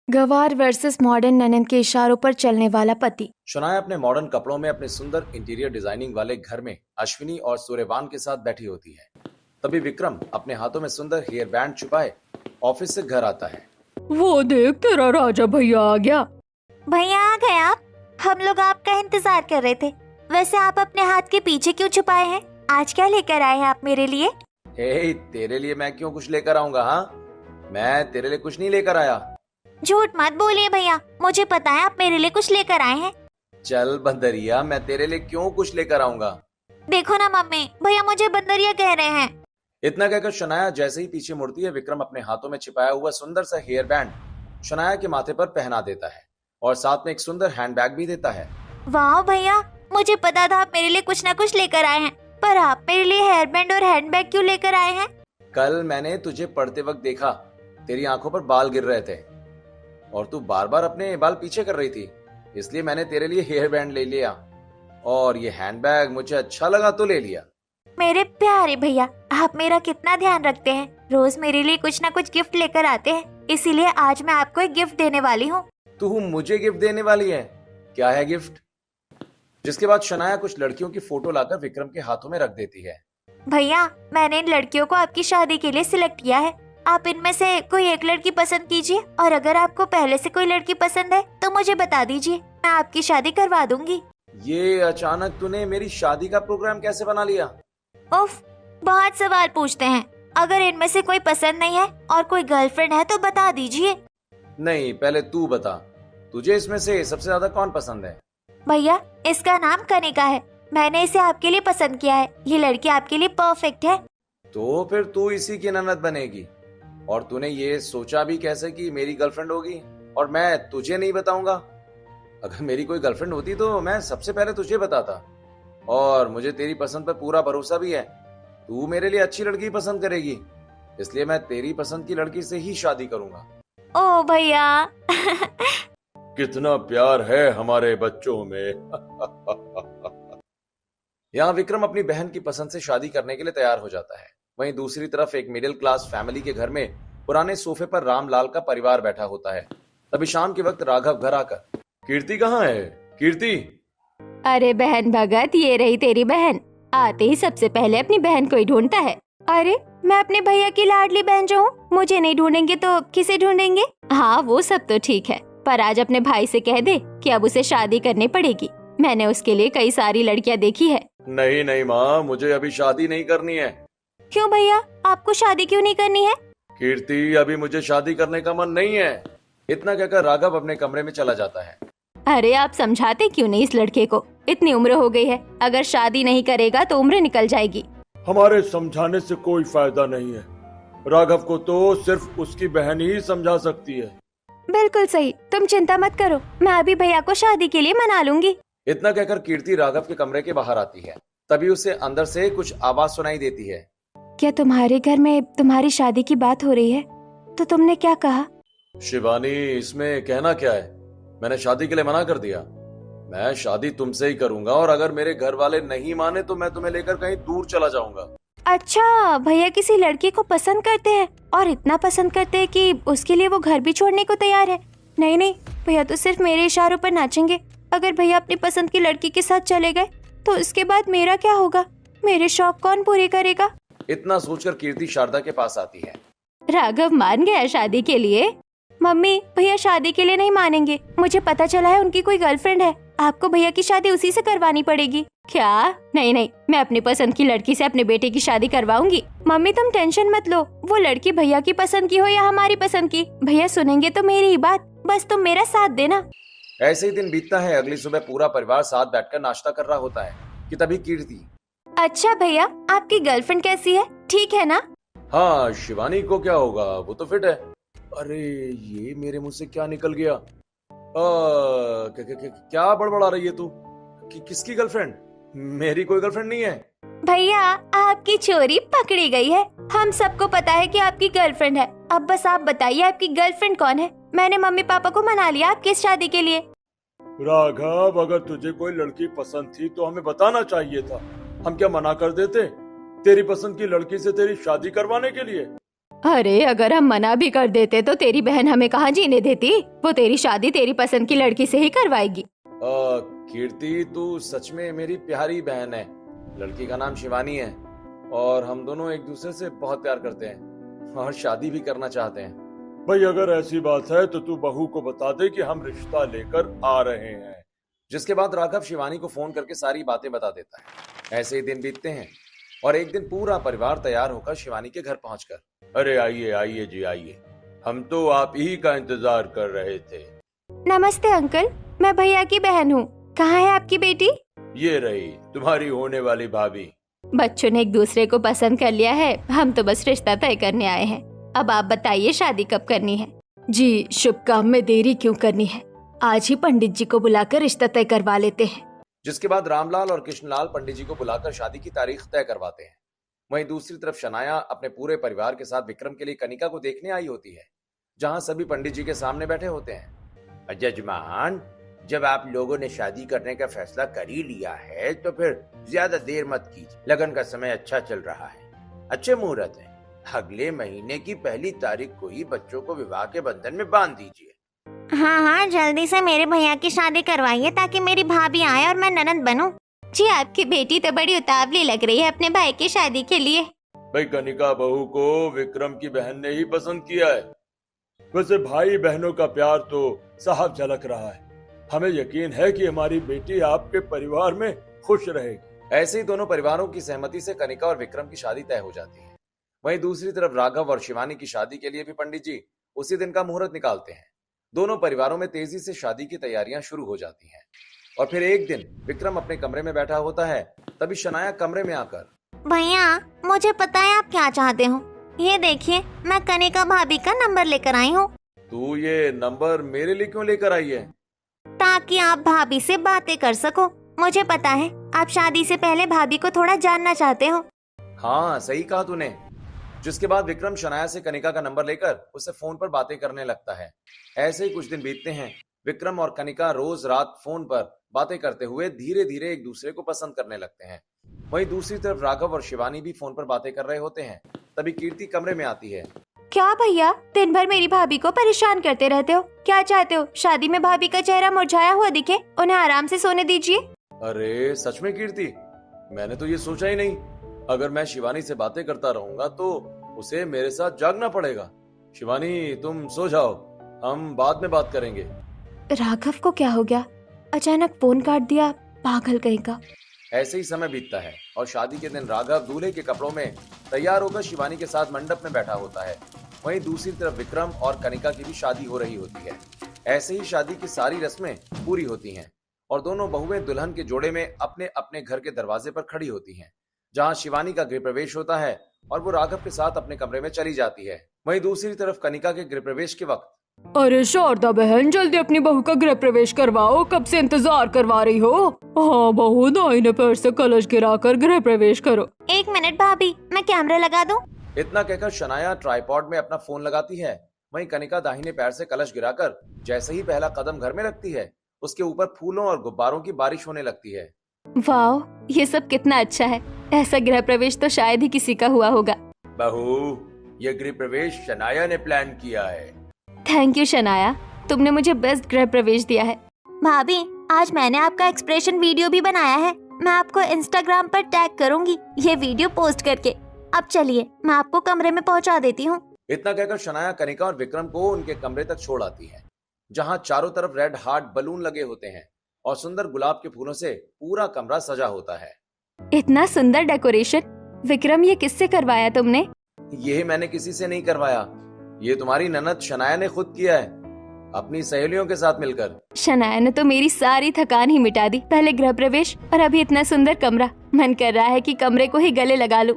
गवार versus modern ननन के इशारों पर चलने वाला पति। शनाया अपने मॉडर्न कपड़ों में अपने सुंदर इंटीरियर डिजाइनिंग वाले घर में अश्विनी और सूर्यवान के साथ बैठी होती है। तभी विक्रम अपने हाथों में सुंदर हेयर बैंड छुपाए ऑफिस से घर आता है। वो देख, तेरा राजा भैया आ गया। भैया आ गए आप? हम लोग आपका इंतजार कर रहे थे। वैसे आप अपने हाथ के पीछे क्यों छुपाए हैं? आज क्या लेकर आए हैं आप मेरे लिए? हे, तेरे लिए मैं क्यों कुछ लेकर आऊंगा? हाँ, मैं तेरे लिए कुछ नहीं लेकर आया। झूठ मत बोलिए भैया, मुझे पता है आप मेरे लिए कुछ लेकर आए हैं। चल बंदरिया, मैं तेरे लिए क्यों कुछ लेकर आऊंगा? देखो ना मम्मी, भैया मुझे बंदरिया कह रहे हैं। इतना कहकर शनाया जैसे ही पीछे मुड़ती है, विक्रम अपने हाथों में छिपाया हुआ सुंदर सा हेयर बैंड शनाया के माथे पर पहना देता है और साथ में एक सुंदर हैंडबैग भी देता है। वाह भैया, मुझे पता था आप मेरे लिए कुछ न कुछ लेकर आए हैं, पर आप मेरे लिए हेयर बैंड और हैंडबैग क्यों लेकर आए हैं? कल मैंने तुझे पढ़ते वक्त देखा, तेरी आंखों पर बाल गिर रहे थे और तू बार बार अपने बाल पीछे कर रही थी, इसलिए मैंने तेरे लिए हेयर बैंड ले लिया और ये हैंडबैग मुझे अच्छा लगा तो ले लिया। मेरे प्यारे भैया, आप मेरा कितना ध्यान रखते हैं। रोज मेरे लिए कुछ न कुछ गिफ्ट लेकर आते हैं, इसीलिए आज मैं आपको एक गिफ्ट देने वाली हूँ। तू मुझे गिफ्ट देने वाली है? क्या है गिफ्ट? जिसके बाद शनाया कुछ लड़कियों की फोटो लाकर विक्रम के हाथों में रख देती है। भैया, मैंने इन लड़कियों को आपकी शादी के लिए सिलेक्ट किया है। आप इनमें से कोई एक लड़की पसंद कीजिए और अगर आपको पहले से कोई लड़की पसंद है तो मुझे बता दीजिए, मैं आपकी शादी करवा दूंगी। ये अचानक तूने मेरी शादी का प्रोग्राम कैसे बना लिया? उफ, बहुत सवाल पूछते हैं। अगर इनमें से कोई पसंद नहीं है और कोई गर्लफ्रेंड है तो बता दीजिए। नहीं, पहले तू बता, तुझे इसमें से सबसे ज्यादा कौन पसंद है? भैया, इसका नाम कनिका है। मैंने इसे आपके लिए पसंद किया है। ये लड़की आपके लिए परफेक्ट है। तो फिर तू इसी की ननद बनेगी। और तूने ये सोचा भी कैसे कि मेरी गर्लफ्रेंड होगी और मैं तुझे नहीं बताऊंगा? अगर मेरी कोई गर्लफ्रेंड होती तो मैं सबसे पहले तुझे बताता। और मुझे तेरी पसंद पर पूरा भरोसा भी है, तू मेरे लिए अच्छी लड़की पसंद करेगी, इसलिए मैं तेरी पसंद की लड़की से ही शादी करूंगा। ओ भैया कितना प्यार है हमारे बच्चों में। यहाँ विक्रम अपनी बहन की पसंद से शादी करने के लिए तैयार हो जाता है। वहीं दूसरी तरफ एक मिडिल क्लास फैमिली के घर में पुराने सोफे पर रामलाल का परिवार बैठा होता है। तभी शाम के वक्त राघव घर आकर, कीर्ति कहाँ है? कीर्ति! अरे बहन भगत, ये रही तेरी बहन। आते ही सबसे पहले अपनी बहन को ही ढूंढता है। अरे, मैं अपने भैया की लाडली बहन जो हूँ, मुझे नहीं ढूंढेंगे तो किसे ढूंढेंगे? हाँ, वो सब तो ठीक है, पर आज अपने भाई से कह दे कि अब उसे शादी करनी पड़ेगी। मैंने उसके लिए कई सारी लड़कियां देखी है। नहीं नहीं माँ, मुझे अभी शादी नहीं करनी है। क्यों भैया, आपको शादी क्यों नहीं करनी है? कीर्ति, अभी मुझे शादी करने का मन नहीं है। इतना कहकर राघव अपने कमरे में चला जाता है। अरे आप समझाते क्यों नहीं इस लड़के को? इतनी उम्र हो गई है, अगर शादी नहीं करेगा तो उम्र निकल जाएगी। हमारे समझाने से कोई फायदा नहीं है। राघव को तो सिर्फ उसकी बहन ही समझा सकती है। बिल्कुल सही, तुम चिंता मत करो, मैं अभी भैया को शादी के लिए मना लूंगी। इतना कहकर कीर्ति राघव के कमरे के बाहर आती है। तभी उसे अंदर से कुछ आवाज सुनाई देती है। क्या तुम्हारे घर में तुम्हारी शादी की बात हो रही है? तो तुमने क्या कहा? शिवानी, इसमें कहना क्या है? मैंने शादी के लिए मना कर दिया। मैं शादी तुमसे ही करूंगा और अगर मेरे घर वाले नहीं माने तो मैं तुम्हें लेकर कहीं दूर चला जाऊंगा। अच्छा, भैया किसी लड़की को पसंद करते हैं और इतना पसंद करते हैं कि उसके लिए वो घर भी छोड़ने को तैयार है। नहीं नहीं, भैया तो सिर्फ मेरे इशारों पर नाचेंगे। अगर भैया अपनी पसंद की लड़की के साथ चले गए तो उसके बाद मेरा क्या होगा? मेरे शौक कौन पूरे करेगा? इतना सोचकर कीर्ति शारदा के पास आती है। राघव मान गया शादी के लिए? मम्मी, भैया शादी के लिए नहीं मानेंगे। मुझे पता चला है उनकी कोई गर्लफ्रेंड है। आपको भैया की शादी उसी से करवानी पड़ेगी। क्या? नहीं नहीं, मैं अपनी पसंद की लड़की से अपने बेटे की शादी करवाऊंगी। मम्मी तुम टेंशन मत लो, वो लड़की भैया की पसंद की हो या हमारी पसंद की, भैया सुनेंगे तो मेरी ही बात। बस तुम मेरा साथ देना। ऐसे ही दिन बीतता है। अगली सुबह पूरा परिवार साथ बैठकर नाश्ता कर रहा होता है कि तभी कीर्ति, अच्छा भैया, आपकी गर्लफ्रेंड कैसी है? ठीक है ना? हाँ, शिवानी को क्या होगा, वो तो फिट है। अरे ये मेरे मुंह से क्या निकल गया? क्या बड़बड़ा रही है तू? किसकी गर्लफ्रेंड? मेरी कोई गर्लफ्रेंड नहीं है। भैया, आपकी चोरी पकड़ी गई है। हम सबको पता है कि आपकी गर्लफ्रेंड है। अब बस आप बताइए आपकी गर्लफ्रेंड कौन है? मैंने मम्मी पापा को मना लिया आपकी इस शादी के लिए। राघव, अगर तुझे कोई लड़की पसंद थी तो हमें बताना चाहिए था। हम क्या मना कर देते तेरी पसंद की लड़की से तेरी शादी करवाने के लिए? अरे अगर हम मना भी कर देते तो तेरी बहन हमें कहाँ जीने देती। वो तेरी शादी तेरी पसंद की लड़की से ही करवाएगी। कीर्ति, तू सच में मेरी प्यारी बहन है। लड़की का नाम शिवानी है और हम दोनों एक दूसरे से बहुत प्यार करते हैं और शादी भी करना चाहते हैं। भाई अगर ऐसी बात है तो तू बहू को बता दे कि हम रिश्ता लेकर आ रहे हैं। जिसके बाद राघव शिवानी को फोन करके सारी बातें बता देता है। ऐसे ही दिन बीतते हैं और एक दिन पूरा परिवार तैयार होकर शिवानी के घर पहुंचकर, अरे आइए आइए जी आइए, हम तो आप ही का इंतजार कर रहे थे। नमस्ते अंकल, मैं भैया की बहन हूँ। कहाँ है आपकी बेटी? ये रही तुम्हारी होने वाली भाभी। बच्चों ने एक दूसरे को पसंद कर लिया है, हम तो बस रिश्ता तय करने आए हैं। अब आप बताइए शादी कब करनी है? जी, शुभ काम में देरी क्यों करनी है, आज ही पंडित जी को बुलाकर रिश्ता तय करवा लेते हैं। जिसके बाद रामलाल और कृष्णलाल पंडित जी को बुलाकर शादी की तारीख तय करवाते हैं। वहीं दूसरी तरफ शनाया अपने पूरे परिवार के साथ विक्रम के लिए कनिका को देखने आई होती है, जहां सभी पंडित जी के सामने बैठे होते हैं। जजमान, जब आप लोगों ने शादी करने का फैसला कर ही लिया है तो फिर ज्यादा देर मत कीजिए। लगन का समय अच्छा चल रहा है, अच्छे मुहूर्त है। अगले महीने की 1 तारीख को ही बच्चों को विवाह के बंधन में बांध दीजिए। हाँ हाँ, जल्दी से मेरे भैया की शादी करवाइए ताकि मेरी भाभी आए और मैं ननद बनूं। जी, आपकी बेटी तो बड़ी उतावली लग रही है अपने भाई की शादी के लिए। भाई कनिका बहू को विक्रम की बहन ने ही पसंद किया है। वैसे भाई बहनों का प्यार तो साफ झलक रहा है। हमें यकीन है कि हमारी बेटी आपके परिवार में खुश रहेगी। ऐसे ही दोनों परिवारों की सहमति से कनिका और विक्रम की शादी तय हो जाती है। वहीं दूसरी तरफ राघव और शिवानी की शादी के लिए भी पंडित जी उसी दिन का मुहूर्त निकालते हैं। दोनों परिवारों में तेजी से शादी की तैयारियां शुरू हो जाती हैं। और फिर एक दिन विक्रम अपने कमरे में बैठा होता है, तभी शनाया कमरे में आकर, भैया मुझे पता है आप क्या चाहते हो। ये देखिए, मैं कनिका भाभी का नंबर लेकर आई हूँ। तू ये नंबर मेरे लिए क्यों लेकर आई है? ताकि आप भाभी से बातें कर सको। मुझे पता है आप शादी से पहले भाभी को थोड़ा जानना चाहते हो। हाँ, सही कहा तूने। जिसके बाद विक्रम शनाया से कनिका का नंबर लेकर उससे फोन पर बातें करने लगता है। ऐसे ही कुछ दिन बीतते हैं। विक्रम और कनिका रोज रात फोन पर बातें करते हुए धीरे धीरे एक दूसरे को पसंद करने लगते हैं। वहीं दूसरी तरफ राघव और शिवानी भी फोन पर बातें कर रहे होते हैं। तभी कीर्ति कमरे में आती है। क्या भैया, दिन भर मेरी भाभी को परेशान करते रहते हो? क्या चाहते हो शादी में भाभी का चेहरा मुरझाया हुआ दिखे? उन्हें आराम से सोने दीजिए। अरे सच में कीर्ति, मैंने तो ये सोचा ही नहीं। अगर मैं शिवानी से बातें करता रहूंगा तो उसे मेरे साथ जागना पड़ेगा। शिवानी, तुम सो जाओ, हम बाद में बात करेंगे। राघव को क्या हो गया? अचानक फोन काट दिया, पागल कहीं का। ऐसे ही समय बीतता है और शादी के दिन राघव दूल्हे के कपड़ों में तैयार होकर शिवानी के साथ मंडप में बैठा होता है। वहीं दूसरी तरफ विक्रम और कनिका की भी शादी हो रही होती है। ऐसे ही शादी की सारी रस्में पूरी होती हैं और दोनों बहुएं दुल्हन के जोड़े में अपने अपने घर के दरवाजे पर खड़ी होती हैं, जहां शिवानी का गृह प्रवेश होता है और वो राघव के साथ अपने कमरे में चली जाती है। वहीं दूसरी तरफ कनिका के गृह प्रवेश के वक्त, अरे शारदा बहन, जल्दी अपनी बहू का गृह प्रवेश करवाओ, कब से इंतजार करवा रही हो। हाँ बहू, दाहिने पैर से कलश गिराकर गृह प्रवेश करो। 1 मिनट भाभी, मैं कैमरा लगा दूं? इतना कहकर शनाया ट्राइपॉड में अपना फोन लगाती है। वहीं कनिका दाहिने पैर से कलश गिराकर जैसे ही पहला कदम घर में रखती है, उसके ऊपर फूलों और गुब्बारों की बारिश होने लगती है। वाह, ये सब कितना अच्छा है। ऐसा गृह प्रवेश तो शायद ही किसी का हुआ होगा। बहू, ये गृह प्रवेश शनाया ने प्लान किया है। थैंक यू शनाया, तुमने मुझे बेस्ट गृह प्रवेश दिया है। भाभी, आज मैंने आपका एक्सप्रेशन वीडियो भी बनाया है। मैं आपको इंस्टाग्राम पर टैग करूंगी ये वीडियो पोस्ट करके। अब चलिए, मैं आपको कमरे में पहुंचा देती हूँ। इतना कहकर शनाया कनिका और विक्रम को उनके कमरे तक छोड़ आती है, जहां चारों तरफ रेड हार्ट बलून लगे होते हैं और सुंदर गुलाब के फूलों से पूरा कमरा सजा होता है। इतना सुंदर डेकोरेशन, विक्रम ये किससे करवाया तुमने? ये मैंने किसी से नहीं करवाया, ये तुम्हारी ननद शनाया ने खुद किया है, अपनी सहेलियों के साथ मिलकर। शनाया ने तो मेरी सारी थकान ही मिटा दी। पहले गृह प्रवेश और अभी इतना सुंदर कमरा। मन कर रहा है कि कमरे को ही गले लगा लूं।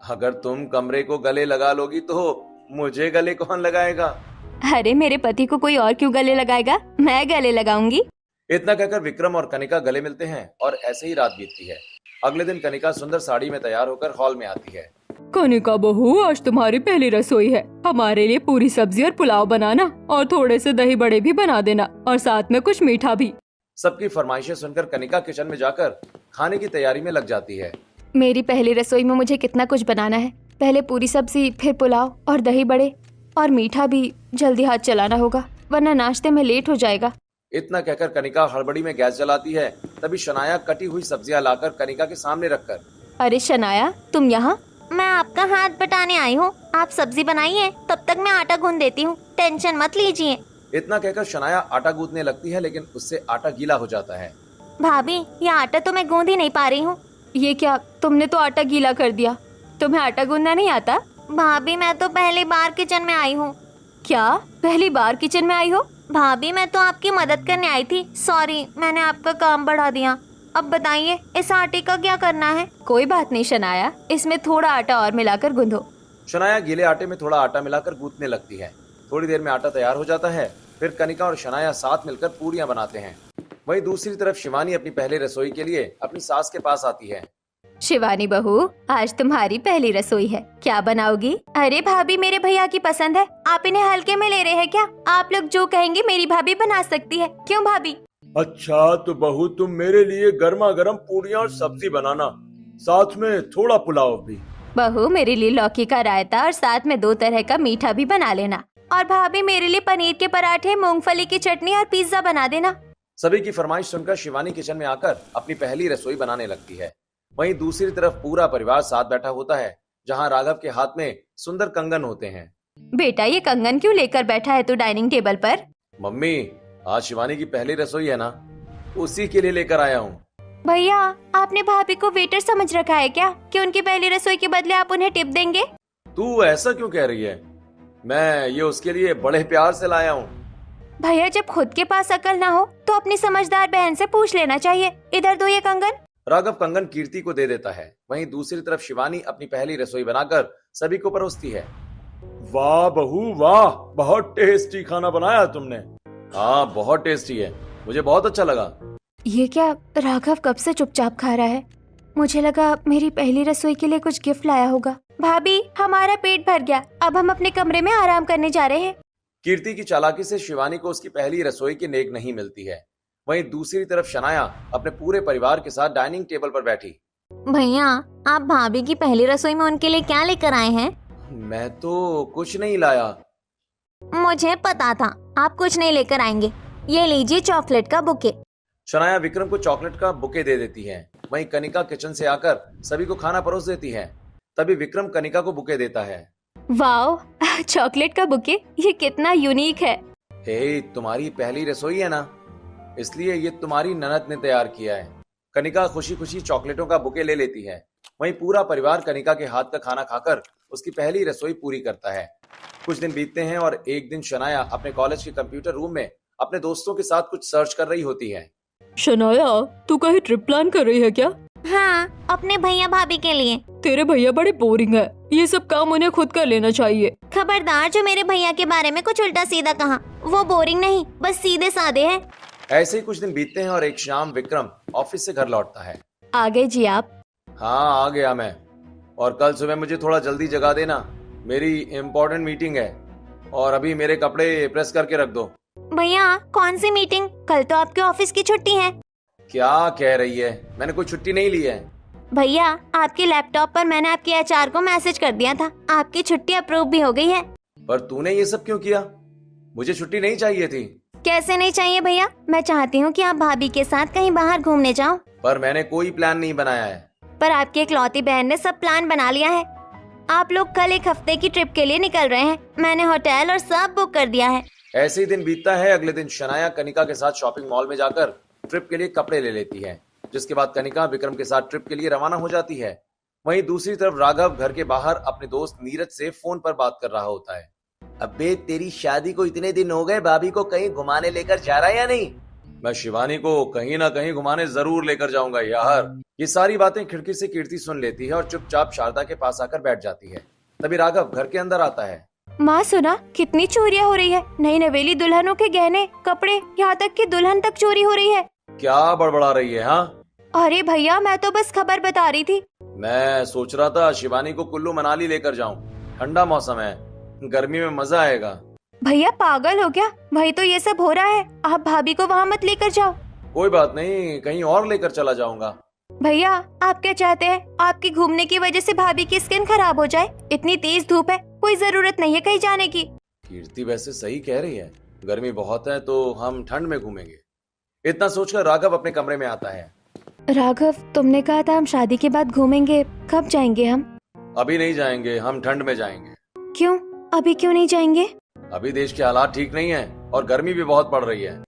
अगर तुम कमरे को गले लगा लोगी तो मुझे गले कौन लगाएगा? अरे मेरे पति को कोई और क्यों गले लगाएगा, मैं गले लगाऊंगी। इतना कहकर विक्रम और कनिका गले मिलते हैं और ऐसे ही रात बीतती है। अगले दिन कनिका सुंदर साड़ी में तैयार होकर हॉल में आती है। कनिका बहू, आज तुम्हारी पहली रसोई है। हमारे लिए पूरी सब्जी और पुलाव बनाना और थोड़े से दही बड़े भी बना देना और साथ में कुछ मीठा भी। सबकी फरमाइशें सुनकर कनिका किचन में जाकर खाने की तैयारी में लग जाती है। मेरी पहली रसोई में मुझे कितना कुछ बनाना है। पहले पूरी सब्जी, फिर पुलाव और दही बड़े और मीठा भी जल्दी हाथ चलाना होगा, वरना नाश्ते में लेट हो जाएगा। इतना कहकर कनिका हड़बड़ी में गैस जलाती है। तभी शनाया कटी हुई सब्जियां लाकर कनिका के सामने रखकर, अरे शनाया, तुम यहाँ? मैं आपका हाथ बटाने आई हूँ। आप सब्जी बनाइए, तब तक मैं आटा गूंद देती हूँ, टेंशन मत लीजिए। इतना कहकर शनाया आटा गूंथने लगती है, लेकिन उससे आटा गीला हो जाता है। भाभी, ये आटा तो मैं गूंद ही नहीं पा रही हूँ। ये क्या, तुमने तो आटा गीला कर दिया। तुम्हें आटा गूंदना नहीं आता? भाभी, मैं तो पहली बार किचन में आई हूँ। क्या पहली बार किचन में आई हो? भाभी, मैं तो आपकी मदद करने आई थी। सॉरी, मैंने आपका काम बढ़ा दिया। अब बताइए, इस आटे का क्या करना है? कोई बात नहीं शनाया, इसमें थोड़ा आटा और मिलाकर गूंदो। शनाया गीले आटे में थोड़ा आटा मिलाकर गूंथने लगती है। थोड़ी देर में आटा तैयार हो जाता है। फिर कनिका और शनाया साथ मिलकर पूरियां बनाते हैं। वहीं दूसरी तरफ शिवानी अपनी पहले रसोई के लिए अपनी सास के पास आती है। शिवानी बहू, आज तुम्हारी पहली रसोई है, क्या बनाओगी? अरे भाभी, मेरे भैया की पसंद है, आप इन्हें हल्के में ले रहे हैं क्या? आप लोग जो कहेंगे मेरी भाभी बना सकती है, क्यों भाभी? अच्छा तो बहू, तुम मेरे लिए गर्मा गर्म पूड़ियाँ और सब्जी बनाना, साथ में थोड़ा पुलाव भी। बहू, मेरे लिए लौकी का रायता और साथ में 2 तरह का मीठा भी बना लेना। और भाभी, मेरे लिए पनीर के पराठे, मूंगफली की चटनी और पिज्जा बना देना। सभी की फरमाइश सुनकर शिवानी किचन में आकर अपनी पहली रसोई बनाने लगती है। वहीं दूसरी तरफ पूरा परिवार साथ बैठा होता है, जहां राघव के हाथ में सुंदर कंगन होते हैं। बेटा, ये कंगन क्यों लेकर बैठा है तू डाइनिंग टेबल पर? मम्मी, आज शिवानी की पहली रसोई है ना, उसी के लिए लेकर आया हूँ। भैया, आपने भाभी को वेटर समझ रखा है क्या कि उनकी पहली रसोई के बदले आप उन्हें टिप देंगे? तू ऐसा क्यों कह रही है? मैं ये उसके लिए बड़े प्यार से लाया हूँ। भैया, जब खुद के पास अकल ना हो तो अपनी समझदार बहन से पूछ लेना चाहिए। इधर दो ये कंगन। राघव कंगन कीर्ति को दे देता है। वहीं दूसरी तरफ शिवानी अपनी पहली रसोई बनाकर सभी को परोसती है। वाह बहू वाह, बहुत टेस्टी खाना बनाया तुमने। हाँ, बहुत टेस्टी है, मुझे बहुत अच्छा लगा। ये क्या, राघव कब से चुपचाप खा रहा है? मुझे लगा मेरी पहली रसोई के लिए कुछ गिफ्ट लाया होगा। भाभी, हमारा पेट भर गया, अब हम अपने कमरे में आराम करने जा रहे हैं। कीर्ति की चालाकी से शिवानी को उसकी पहली रसोई की नेक नहीं मिलती है। वहीं दूसरी तरफ शनाया अपने पूरे परिवार के साथ डाइनिंग टेबल पर बैठी। भैया, आप भाभी की पहली रसोई में उनके लिए क्या लेकर आए हैं? मैं तो कुछ नहीं लाया। मुझे पता था आप कुछ नहीं लेकर आएंगे। ये लीजिए चॉकलेट का बुके। शनाया विक्रम को चॉकलेट का बुके दे देती है। वहीं कनिका किचन से आकर सभी को खाना परोस देती है। तभी विक्रम कनिका को बुके देता है। वाओ, चॉकलेट का बुके, ये कितना यूनिक है। हे, तुम्हारी पहली रसोई है ना, इसलिए ये तुम्हारी ननद ने तैयार किया है। कनिका खुशी खुशी चॉकलेटों का बुके ले लेती है। वहीं पूरा परिवार कनिका के हाथ का खाना खाकर उसकी पहली रसोई पूरी करता है। कुछ दिन बीतते हैं और एक दिन शनाया अपने कॉलेज के कंप्यूटर रूम में अपने दोस्तों के साथ कुछ सर्च कर रही होती है। शनाया, तू कहीं ट्रिप प्लान कर रही है क्या? हाँ, अपने भैया भाभी के लिए। तेरे भैया बड़े बोरिंग है, ये सब काम उन्हें खुद कर लेना चाहिए। खबरदार जो मेरे भैया के बारे में कुछ उल्टा सीधा कहा, वो बोरिंग नहीं, बस सीधे साधे हैं। ऐसे ही कुछ दिन बीतते हैं और एक शाम विक्रम ऑफिस से घर लौटता है। आ गए जी आप? हाँ, आ गया मैं। और कल सुबह मुझे थोड़ा जल्दी जगा देना, मेरी इम्पोर्टेंट मीटिंग है। और अभी मेरे कपड़े प्रेस करके रख दो। भैया, कौन सी मीटिंग? कल तो आपके ऑफिस की छुट्टी है। क्या कह रही है? मैंने कोई छुट्टी नहीं ली है। भैया, आपके लैपटॉप पर मैंने आपके एचआर को मैसेज कर दिया था, आपकी छुट्टी अप्रूव भी हो गई है। पर तूने ये सब क्यों किया? मुझे छुट्टी नहीं चाहिए थी। कैसे नहीं चाहिए भैया? मैं चाहती हूँ कि आप भाभी के साथ कहीं बाहर घूमने जाओ। पर मैंने कोई प्लान नहीं बनाया है। पर आपकी इकलौती बहन ने सब प्लान बना लिया है। आप लोग कल एक हफ्ते की ट्रिप के लिए निकल रहे हैं। मैंने होटल और सब बुक कर दिया है। ऐसे ही दिन बीतता है। अगले दिन शनाया कनिका के साथ शॉपिंग मॉल में जाकर ट्रिप के लिए कपड़े ले लेती है, जिसके बाद कनिका विक्रम के साथ ट्रिप के लिए रवाना हो जाती है। वहीं दूसरी तरफ राघव घर के बाहर अपने दोस्त नीरज से फोन पर बात कर रहा होता है। अबे, तेरी शादी को इतने दिन हो गए, भाभी को कहीं घुमाने लेकर जा रहा है या नहीं? मैं शिवानी को कहीं ना कहीं घुमाने जरूर लेकर जाऊंगा यार। ये सारी बातें खिड़की से कीर्ति सुन लेती है और चुपचाप शारदा के पास आकर बैठ जाती है। तभी राघव घर के अंदर आता है। माँ, सुना कितनी चोरियाँ हो रही है? नई नवेली दुल्हनों के गहने, कपड़े, यहाँ तक कि दुल्हन तक चोरी हो रही है। क्या बड़बड़ा रही है? हाँ, अरे भैया, मैं तो बस खबर बता रही थी। मैं सोच रहा था शिवानी को कुल्लू मनाली लेकर जाऊं। ठंडा मौसम है, गर्मी में मजा आएगा। भैया, पागल हो क्या? वही तो ये सब हो रहा है। आप भाभी को वहाँ मत लेकर जाओ। कोई बात नहीं, कहीं और लेकर चला जाऊंगा। भैया आप क्या चाहते हैं? आपकी घूमने की वजह से भाभी की स्किन खराब हो जाए? इतनी तेज धूप है, कोई जरूरत नहीं है कहीं जाने की। कीर्ति वैसे सही कह रही है, गर्मी बहुत है तो हम ठंड में घूमेंगे। इतना सोचकर राघव अपने कमरे में आता है। राघव, तुमने कहा था हम शादी के बाद घूमेंगे, कब जाएंगे हम? अभी नहीं जाएंगे, हम ठंड में जाएंगे। क्यों? अभी क्यों नहीं जाएंगे? अभी देश के हालात ठीक नहीं है और गर्मी भी बहुत पड़ रही है।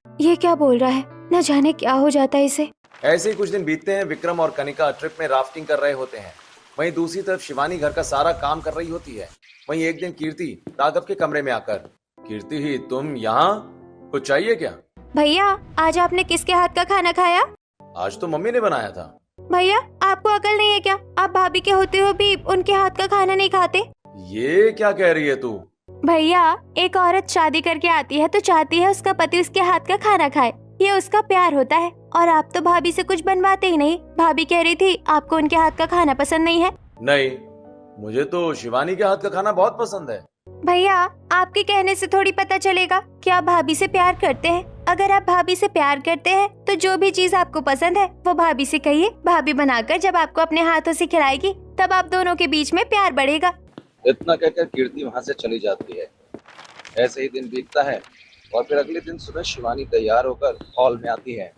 ये क्या बोल रहा है? न जाने क्या हो जाता है इसे। ऐसे ही कुछ दिन बीतते हैं। विक्रम और कनिका ट्रिप में राफ्टिंग कर रहे होते हैं। वहीं दूसरी तरफ शिवानी घर का सारा काम कर रही होती है। वहीं एक दिन कीर्ति राघव के कमरे में आकर, कीर्ति ही तुम यहाँ, कुछ चाहिए क्या? भैया आज आपने किसके हाथ का खाना खाया? आज तो मम्मी ने बनाया था। भैया आपको अकल नहीं है क्या? आप भाभी के होते हुए भी उनके हाथ का खाना नहीं खाते? ये क्या कह रही है तू? भैया एक औरत शादी करके आती है तो चाहती है उसका पति उसके हाथ का खाना खाए, ये उसका प्यार होता है। और आप तो भाभी से कुछ बनवाते ही नहीं। भाभी कह रही थी आपको उनके हाथ का खाना पसंद नहीं है। नहीं, मुझे तो शिवानी के हाथ का खाना बहुत पसंद है। भैया आपके कहने से थोड़ी पता चलेगा कि आप भाभी से प्यार करते हैं। अगर आप भाभी से प्यार करते हैं तो जो भी चीज आपको पसंद है वो भाभी से कहिए। भाभी बनाकर जब आपको अपने हाथों से खिलाएगी तब आप दोनों के बीच में प्यार बढ़ेगा। इतना कहकर कीर्ति वहां से चली जाती है। ऐसे ही दिन बीतता है और फिर अगले दिन सुबह शिवानी तैयार होकर हॉल में आती है।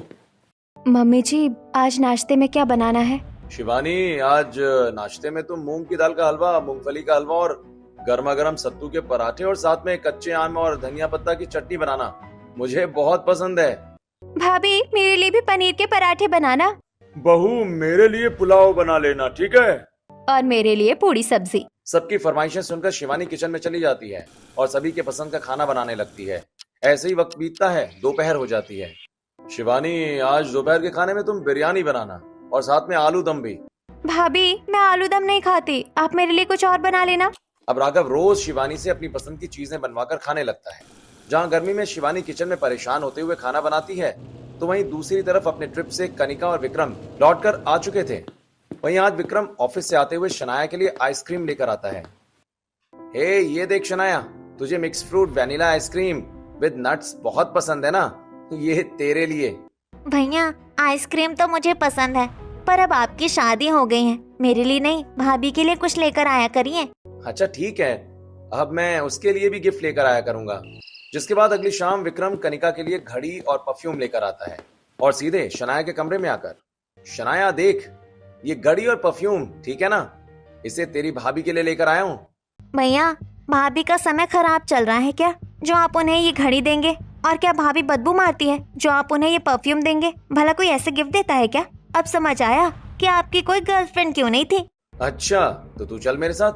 मम्मी जी आज नाश्ते में क्या बनाना है? शिवानी, आज नाश्ते में तुम मूंग की दाल का हलवा, मूंगफली का हलवा और गर्मा गर्म सत्तू के पराठे और साथ में कच्चे आम और धनिया पत्ता की चटनी बनाना। मुझे बहुत पसंद है। भाभी मेरे लिए भी पनीर के पराठे बनाना। बहू, मेरे लिए पुलाव बना लेना, ठीक है? और मेरे लिए पूरी सब्जी। सबकी फरमाइशें सुनकर शिवानी किचन में चली जाती है और सभी के पसंद का खाना बनाने लगती है। ऐसे ही वक्त बीतता है, दोपहर हो जाती है। शिवानी, आज दोपहर के खाने में तुम बिरयानी बनाना और साथ में आलू दम भी। भाभी मैं आलू दम नहीं खाती, आप मेरे लिए कुछ और बना लेना। अब राघव रोज शिवानी से अपनी पसंद की चीजें बनवाकर खाने लगता है। जहाँ गर्मी में शिवानी किचन में परेशान होते हुए खाना बनाती है, तो वहीं दूसरी तरफ अपने ट्रिप से कनिका और विक्रम लौटकर आ चुके थे। वहीं आज विक्रम ऑफिस से आते हुए शनाया के लिए आइसक्रीम लेकर आता है। हे, ये देख शनाया, तुझे mix fruit vanilla ice cream with nuts बहुत पसंद है ना? ये तेरे लिए। भैया आइसक्रीम तो मुझे पसंद है, पर अब आपकी शादी हो गई है, मेरे लिए नहीं भाभी के लिए कुछ लेकर आया करिए। अच्छा ठीक है, अब मैं उसके लिए भी गिफ्ट लेकर आया करूंगा। जिसके बाद अगली शाम विक्रम कनिका के लिए घड़ी और परफ्यूम लेकर आता है और सीधे शनाया के कमरे में आकर, शनाया देख, ये घड़ी और परफ्यूम ठीक है ना? इसे तेरी भाभी के लिए लेकर आया हूँ। भैया भाभी का समय खराब चल रहा है क्या, जो आप उन्हें ये घड़ी देंगे? और क्या भाभी बदबू मारती है जो आप उन्हें ये परफ्यूम देंगे? भला कोई ऐसे गिफ्ट देता है क्या? अब समझ आया कि आपकी कोई गर्लफ्रेंड क्यों नहीं थी। अच्छा तो तू चल मेरे साथ,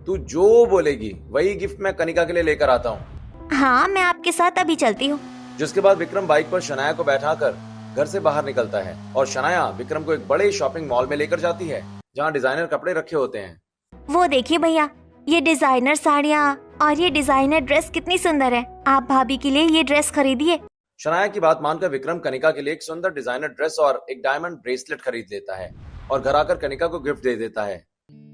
तू जो बोलेगी वही गिफ्ट मैं कनिका के लिए लेकर आता हूँ। हाँ मैं आपके साथ अभी चलती हूँ। जिसके बाद विक्रम बाइक पर शनाया को बैठाकर घर से बाहर निकलता है और शनाया विक्रम को एक बड़े शॉपिंग मॉल में लेकर जाती है जहाँ डिजाइनर कपड़े रखे होते हैं। वो देखिए भैया, ये डिजाइनर साड़ियाँ और ये डिजाइनर ड्रेस कितनी सुंदर है। आप भाभी के लिए ये ड्रेस खरीदिए। शनाया की बात मानकर विक्रम कनिका के लिए एक सुंदर डिजाइनर ड्रेस और एक डायमंड ब्रेसलेट खरीद लेता है और घर आकर कनिका को गिफ्ट दे देता है।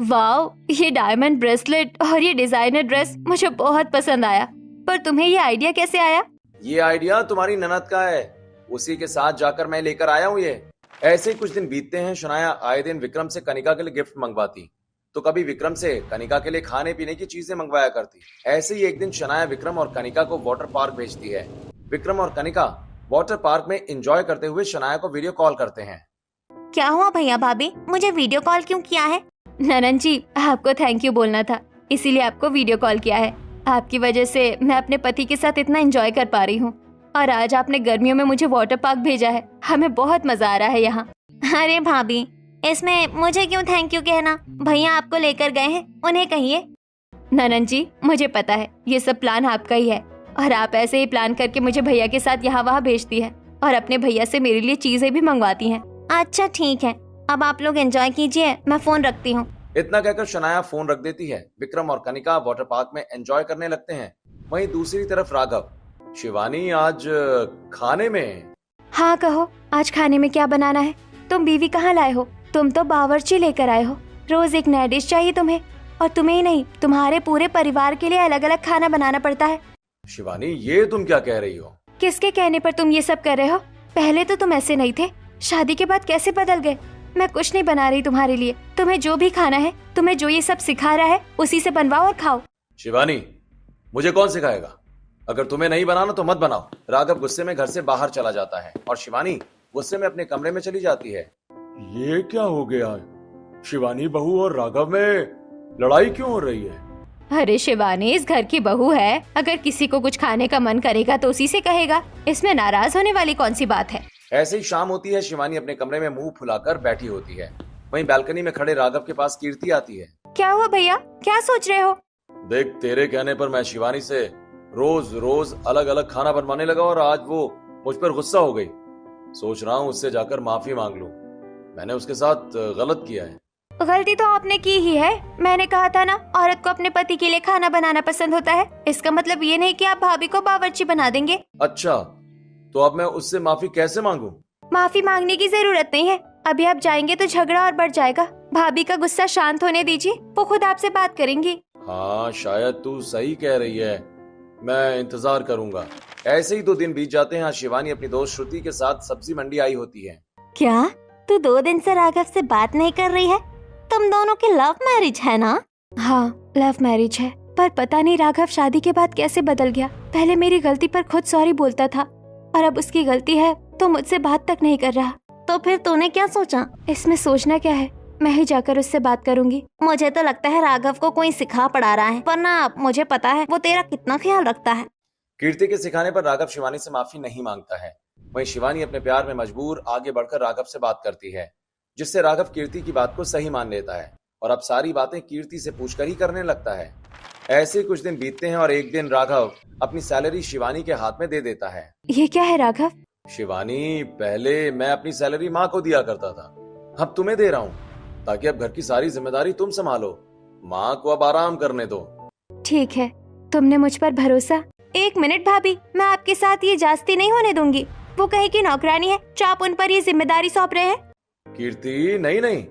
वाओ, ये डायमंड ब्रेसलेट और ये डिजाइनर ड्रेस मुझे बहुत पसंद आया। पर तुम्हें ये आइडिया कैसे आया? ये आइडिया तुम्हारी ननद का है, उसी के साथ जाकर मैं लेकर आया हूँ ये। ऐसे ही कुछ दिन बीतते हैं। शनाया आए दिन विक्रम से कनिका के लिए गिफ्ट मंगवाती, तो कभी विक्रम से कनिका के लिए खाने पीने की चीजें मंगवाया करती। ऐसे ही एक दिन शनाया विक्रम और कनिका को वाटर पार्क भेजती है। विक्रम और कनिका वाटर पार्क में एंजॉय करते हुए शनाया को वीडियो कॉल करते हैं। क्या हुआ भैया भाभी, मुझे वीडियो कॉल क्यों किया है? ननन जी, आपको थैंक यू बोलना था, इसीलिए आपको वीडियो कॉल किया है। आपकी वजह से मैं अपने पति के साथ इतना एंजॉय कर पा रही हूँ और आज आपने गर्मियों में मुझे वाटर पार्क भेजा है, हमें बहुत मजा आ रहा है यहाँ। अरे भाभी, इसमें मुझे क्यों थैंक यू कहना? भैया आपको लेकर गए हैं, उन्हें कहिए। ननन जी, मुझे पता है ये सब प्लान आपका ही है और आप ऐसे ही प्लान करके मुझे भैया के साथ यहाँ वहाँ भेजती है और अपने भैया से मेरे लिए चीजें भी मंगवाती हैं। अच्छा ठीक है, अब आप लोग एंजॉय कीजिए, मैं फोन रखती हूँ। इतना कहकर शनाया फोन रख देती है। विक्रम और कनिका वाटर पार्क में एंजॉय करने लगते हैं। वहीं दूसरी तरफ राघव, शिवानी आज खाने में। हाँ कहो, आज खाने में क्या बनाना है? तुम बीवी कहाँ लाए हो? तुम तो बावर्ची लेकर आए हो। रोज एक नया डिश चाहिए तुम्हें, और तुम्हें ही नहीं तुम्हारे पूरे परिवार के लिए अलग अलग खाना बनाना पड़ता है। शिवानी, ये तुम क्या कह रही हो? किसके कहने पर तुम ये सब कर रहे हो? पहले तो तुम ऐसे नहीं थे, शादी के बाद कैसे बदल गए? मैं कुछ नहीं बना रही तुम्हारे लिए। तुम्हें जो भी खाना है, तुम्हें जो ये सब सिखा रहा है, उसी से बनवाओ और खाओ। शिवानी, मुझे कौन सिखाएगा? अगर तुम्हें नहीं बनाना तो मत बनाओ। राघव गुस्से में घर से बाहर चला जाता है और शिवानी गुस्से में अपने कमरे में चली जाती है। ये क्या हो गया? शिवानी बहू और राघव में लड़ाई क्यों हो रही है? अरे शिवानी इस घर की बहू है, अगर किसी को कुछ खाने का मन करेगा तो उसी से कहेगा, इसमें नाराज होने वाली कौन सी बात है। ऐसे ही शाम होती है। शिवानी अपने कमरे में मुंह फुलाकर बैठी होती है। वहीं बालकनी में खड़े राघव के पास कीर्ति आती है। क्या हुआ भैया, क्या सोच रहे हो? देख, तेरे कहने पर मैं शिवानी से रोज रोज अलग अलग खाना बनवाने लगा और आज वो मुझ पर गुस्सा हो गई। सोच रहा हूँ उससे जाकर माफी मांग लूं। मैंने उसके साथ गलत किया है। गलती तो आपने की ही है। मैंने कहा था ना, औरत को अपने पति के लिए खाना बनाना पसंद होता है। इसका मतलब ये नहीं कि आप भाभी को बावर्ची बना देंगे। अच्छा, तो अब मैं उससे माफी कैसे मांगू? माफी मांगने की जरूरत नहीं है। अभी आप जाएंगे तो झगड़ा और बढ़ जाएगा। भाभी का गुस्सा शांत होने दीजिए, वो खुद आपसे बात करेंगी। हाँ, शायद तू सही कह रही है। मैं इंतजार करूंगा। ऐसे ही 2 दिन बीत जाते हैं। शिवानी अपनी दोस्त श्रुति के साथ सब्जी मंडी आई होती है। क्या तू 2 दिन से राघव से बात नहीं कर रही है? तुम दोनों की लव मैरिज है ना? हाँ, लव मैरिज है, पर पता नहीं राघव शादी के बाद कैसे बदल गया। पहले मेरी गलती पर खुद सॉरी बोलता था और अब उसकी गलती है तो मुझसे बात तक नहीं कर रहा। तो फिर तूने क्या सोचा? इसमें सोचना क्या है, मैं ही जाकर उससे बात करूंगी। मुझे तो लगता है राघव को कोई सिखा पढ़ा रहा है, वरना मुझे पता है वो तेरा कितना ख्याल रखता है। कीर्ति के सिखाने पर राघव शिवानी से माफी नहीं मांगता है। वहीं शिवानी अपने प्यार में मजबूर आगे बढ़कर राघव से बात करती है, जिससे राघव कीर्ति की बात को सही मान लेता है और अब सारी बातें कीर्ति से पूछकर ही करने लगता है। ऐसे ही कुछ दिन बीतते हैं और एक दिन राघव अपनी सैलरी शिवानी के हाथ में दे देता है। ये क्या है राघव? शिवानी, पहले मैं अपनी सैलरी माँ को दिया करता था, अब तुम्हें दे रहा हूँ ताकि अब घर की सारी जिम्मेदारी तुम संभालो। माँ को अब आराम करने दो। ठीक है, तुमने मुझ पर भरोसा। 1 मिनट भाभी, मैं आपके साथ ये जास्ती नहीं होने दूंगी। वो कहेगी नौकरानी है जो आप उन पर ये जिम्मेदारी सौंप रहे हैं। कीर्ति, नहीं नहीं,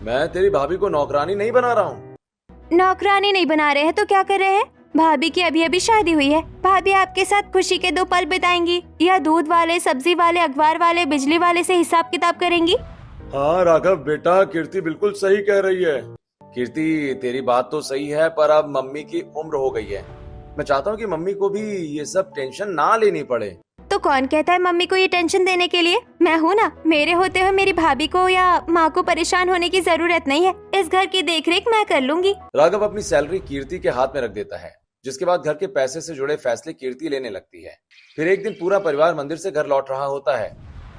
मैं तेरी भाभी को नौकरानी नहीं बना रहा हूँ। नौकरानी नहीं बना रहे हैं तो क्या कर रहे हैं? भाभी की अभी अभी शादी हुई है। भाभी आपके साथ खुशी के 2 पल बिताएंगी या दूध वाले, सब्जी वाले, अखबार वाले, बिजली वाले से हिसाब किताब करेंगी? हाँ राघव बेटा, कीर्ति बिल्कुल सही कह रही है। कीर्ति, तेरी बात तो सही है, पर अब मम्मी की उम्र हो गई है। मैं चाहता हूँ कि मम्मी को भी ये सब टेंशन ना लेनी पड़े। तो कौन कहता है मम्मी को ये टेंशन देने के लिए? मैं हूँ ना। मेरे होते हुए मेरी भाभी को या माँ को परेशान होने की जरूरत नहीं है। इस घर की देखरेख मैं कर लूंगी। राघव अपनी सैलरी कीर्ति के हाथ में रख देता है, जिसके बाद घर के पैसे से जुड़े फैसले कीर्ति लेने लगती है। फिर एक दिन पूरा परिवार मंदिर से घर लौट रहा होता है।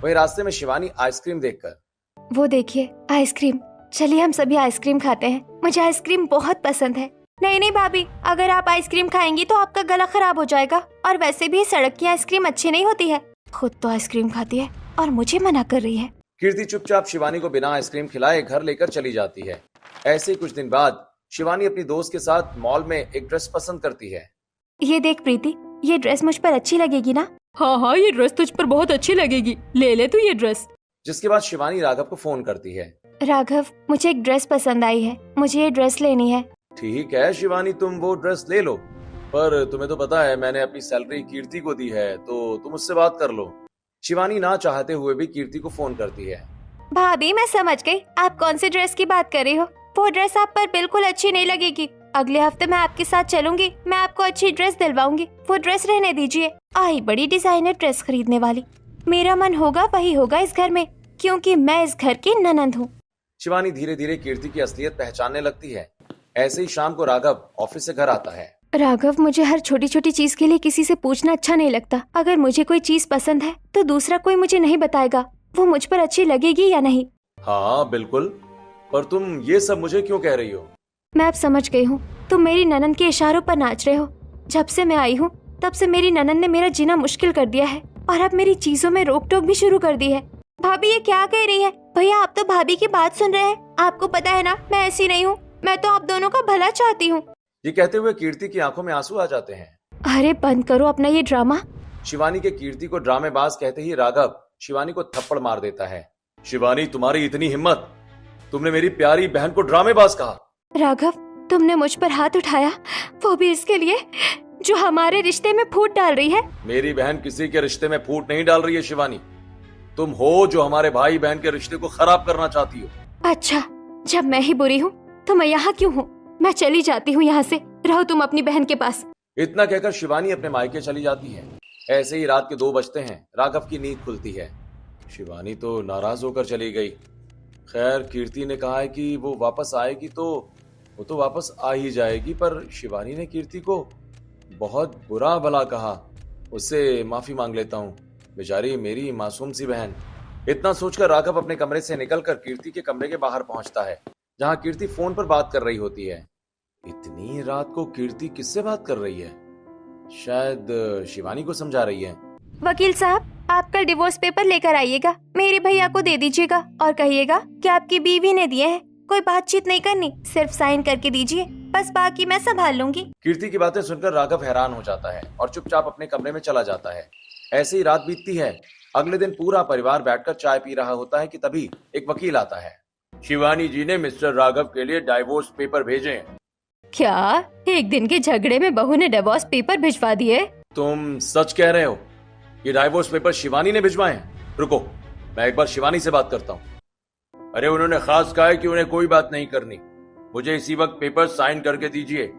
वहीं रास्ते में शिवानी आइसक्रीम देखकर, वो देखिए आइसक्रीम, चलिए हम सभी आइसक्रीम खाते हैं। मुझे आइसक्रीम बहुत पसंद है। नहीं नहीं भाभी, अगर आप आइसक्रीम खाएंगी तो आपका गला खराब हो जाएगा, और वैसे भी सड़क की आइसक्रीम अच्छी नहीं होती है। खुद तो आइसक्रीम खाती है और मुझे मना कर रही है। कीर्ति चुपचाप शिवानी को बिना आइसक्रीम खिलाए घर लेकर चली जाती है। ऐसे ही कुछ दिन बाद शिवानी अपनी दोस्त के साथ मॉल में एक ड्रेस पसंद करती है। ये देख प्रीति, ये ड्रेस मुझ पर अच्छी लगेगी ना? हाँ हाँ, ये ड्रेस तुझ पर बहुत अच्छी लगेगी, ले ले तू ये ड्रेस। जिसके बाद शिवानी राघव को फोन करती है। राघव, मुझे एक ड्रेस पसंद आई है, मुझे ये ड्रेस लेनी है। ठीक है शिवानी, तुम वो ड्रेस ले लो, पर तुम्हें तो पता है मैंने अपनी सैलरी कीर्ति को दी है, तो तुम उससे बात कर लो। शिवानी ना चाहते हुए भी कीर्ति को फोन करती है। भाभी, मैं समझ गई आप कौन सी ड्रेस की बात कर रही हो। वो ड्रेस आप पर बिल्कुल अच्छी नहीं लगेगी। अगले हफ्ते मैं आपके साथ चलूंगी, मैं आपको अच्छी ड्रेस दिलवाऊंगी। वो ड्रेस रहने दीजिए। आई बड़ी डिजाइनर ड्रेस खरीदने वाली। मेरा मन होगा वही होगा इस घर में, क्योंकि मैं इस घर की ननंद हूँ। शिवानी धीरे धीरे कीर्ति की असलियत पहचानने लगती है। ऐसे ही शाम को राघव ऑफिस से घर आता है। राघव, मुझे हर छोटी छोटी चीज के लिए किसी से पूछना अच्छा नहीं लगता। अगर मुझे कोई चीज पसंद है तो दूसरा कोई मुझे नहीं बताएगा वो मुझ पर अच्छी लगेगी या नहीं। हाँ बिल्कुल, पर तुम ये सब मुझे क्यों कह रही हो? मैं अब समझ गई हूँ, तुम मेरी ननंद के इशारों पर नाच रहे हो। जब से मैं आई हूँ तब से मेरी ननंद ने मेरा जीना मुश्किल कर दिया है और अब मेरी चीजों में रोक टोक भी शुरू कर दी है। भाभी, ये क्या कह रही है? भैया, आप तो भाभी की बात सुन रहे हैं। आपको पता है ना मैं ऐसी नहीं हूँ, मैं तो आप दोनों का भला चाहती हूँ। ये कहते हुए कीर्ति की आंखों में आंसू आ जाते हैं। अरे बंद करो अपना ये ड्रामा। शिवानी के कीर्ति को ड्रामेबाज कहते ही राघव शिवानी को थप्पड़ मार देता है। शिवानी, तुम्हारी इतनी हिम्मत, तुमने मेरी प्यारी बहन को ड्रामेबाज कहा। राघव, तुमने मुझ पर हाथ उठाया, वो भी इसके लिए जो हमारे रिश्ते में फूट डाल रही है। मेरी बहन किसी के रिश्ते में फूट नहीं डाल रही है शिवानी। तुम हो जो हमारे भाई बहन के रिश्ते को खराब करना चाहती हो। अच्छा, जब मैं ही बुरी हूँ तो मैं यहाँ क्यों हूँ? मैं चली जाती हूँ यहाँ से, रहो तुम अपनी बहन के पास। इतना कहकर शिवानी अपने मायके चली जाती है। ऐसे ही रात के 2 बजते हैं। राघव की नींद खुलती है। शिवानी तो नाराज होकर चली गई। खैर, कीर्ति ने कहा है कि वो वापस आएगी तो वो तो वापस आ ही जाएगी, पर शिवानी ने कीर्ति को बहुत बुरा भला कहा। उससे माफी मांग लेता हूँ, बेचारी मेरी मासूम सी बहन। इतना सोचकर राघव अपने कमरे से निकलकर कीर्ति के कमरे के बाहर पहुंचता है, जहां कीर्ति फोन पर बात कर रही होती है। इतनी रात को कीर्ति किससे बात कर रही है? शायद शिवानी को समझा रही है। वकील साहब, आप कल डिवोर्स पेपर लेकर आइएगा, मेरे भैया को दे दीजिएगा और कहिएगा कि आपकी बीवी ने दिए हैं। कोई बातचीत नहीं करनी, सिर्फ साइन करके दीजिए, बस बाकी मैं संभाल लूंगी। कीर्ति की बातें सुनकर राघव हैरान हो जाता है और चुपचाप अपने कमरे में चला जाता है। ऐसे ही रात बीतती है। अगले दिन पूरा परिवार बैठकर चाय पी रहा होता है कि तभी एक वकील आता है। शिवानी जी ने मिस्टर राघव के लिए डाइवोर्स पेपर भेजे हैं। क्या एक दिन के झगड़े में बहू ने डिवोर्स पेपर भिजवा दिए? तुम सच कह रहे हो? ये डाइवोर्स पेपर शिवानी ने भिजवाए हैं? रुको, मैं एक बार शिवानी से बात करता हूँ। अरे उन्होंने खास कहा है कि उन्हें कोई बात नहीं करनी, मुझे इसी वक्त पेपर साइन करके दीजिए।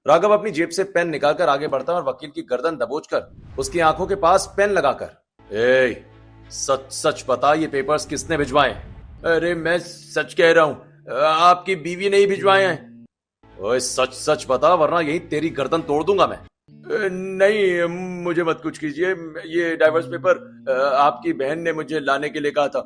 राघव अपनी जेब से पेन निकालकर आगे बढ़ता है और वकील की गर्दन दबोचकर उसकी आंखों के पास पेन लगाकर, ए, सच सच बता, ये पेपर्स किसने भिजवाए? अरे मैं सच कह रहा हूँ, आपकी बीवी ने ही भिजवाए हैं। ओए सच सच बता, वरना यही तेरी गर्दन तोड़ दूंगा मैं। नहीं, मुझे मत कुछ कीजिए। ये डाइवोर्स पेपर आपकी बहन ने मुझे लाने के लिए कहा था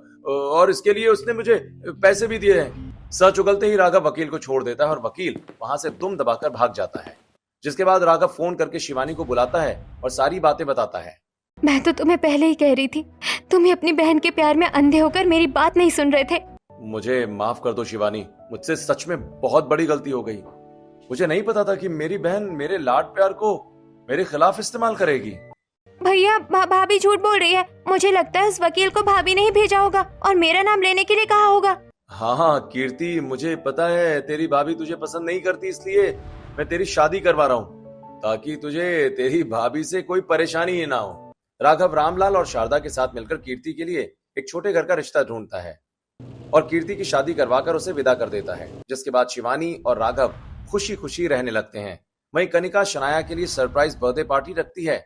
और इसके लिए उसने मुझे पैसे भी दिए हैं। सच उगलते ही राघव वकील को छोड़ देता है और वकील वहां से दुम दबाकर भाग जाता है। जिसके बाद राघव फोन करके शिवानी को बुलाता है और सारी बातें बताता है। मैं तो तुम्हें पहले ही कह रही थी, तुम ही अपनी बहन के प्यार में अंधे होकर मेरी बात नहीं सुन रहे थे। मुझे माफ कर दो शिवानी, मुझसे सच में बहुत बड़ी गलती हो गई। मुझे नहीं पता था कि मेरी बहन मेरे लाड प्यार को मेरे खिलाफ इस्तेमाल करेगी। भैया, भाभी झूठ बोल रही है। मुझे लगता है उस वकील को भाभी ने ही भेजा होगा और मेरा नाम लेने के लिए कहा होगा। हाँ कीर्ति, मुझे पता है तेरी भाभी तुझे पसंद नहीं करती, इसलिए मैं तेरी शादी करवा रहा हूँ ताकि तुझे तेरी भाभी से कोई परेशानी ही ना हो। राघव रामलाल और शारदा के साथ मिलकर कीर्ति के लिए एक छोटे घर का रिश्ता ढूंढता है और कीर्ति की शादी करवाकर उसे विदा कर देता है। जिसके बाद शिवानी और राघव खुशी खुशी रहने लगते हैं। वहीं कनिका शनाया के लिए सरप्राइज बर्थडे पार्टी रखती है।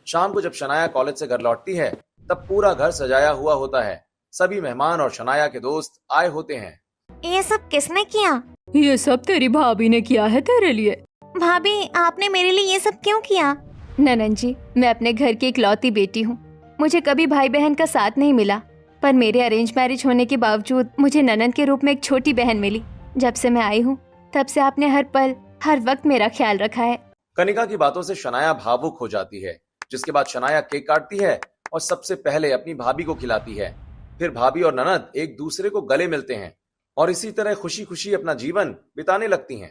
शाम को जब शनाया कॉलेज से घर लौटती है तब पूरा घर सजाया हुआ होता है। सभी मेहमान और शनाया के दोस्त आए होते हैं। ये सब किसने किया? ये सब तेरी भाभी ने किया है तेरे लिए। भाभी, आपने मेरे लिए ये सब क्यों किया? ननन जी, मैं अपने घर की इकलौती बेटी हूँ। मुझे कभी भाई बहन का साथ नहीं मिला, पर मेरे अरेंज मैरिज होने के बावजूद मुझे ननन के रूप में एक छोटी बहन मिली। जब से मैं आई हूँ तब से आपने हर पल हर वक्त मेरा ख्याल रखा है। कनिका की बातों से शनाया भावुक हो जाती है। जिसके बाद शनाया केक काटती है और सबसे पहले अपनी भाभी को खिलाती है। फिर भाभी और ननद एक दूसरे को गले मिलते हैं और इसी तरह खुशी खुशी अपना जीवन बिताने लगती हैं।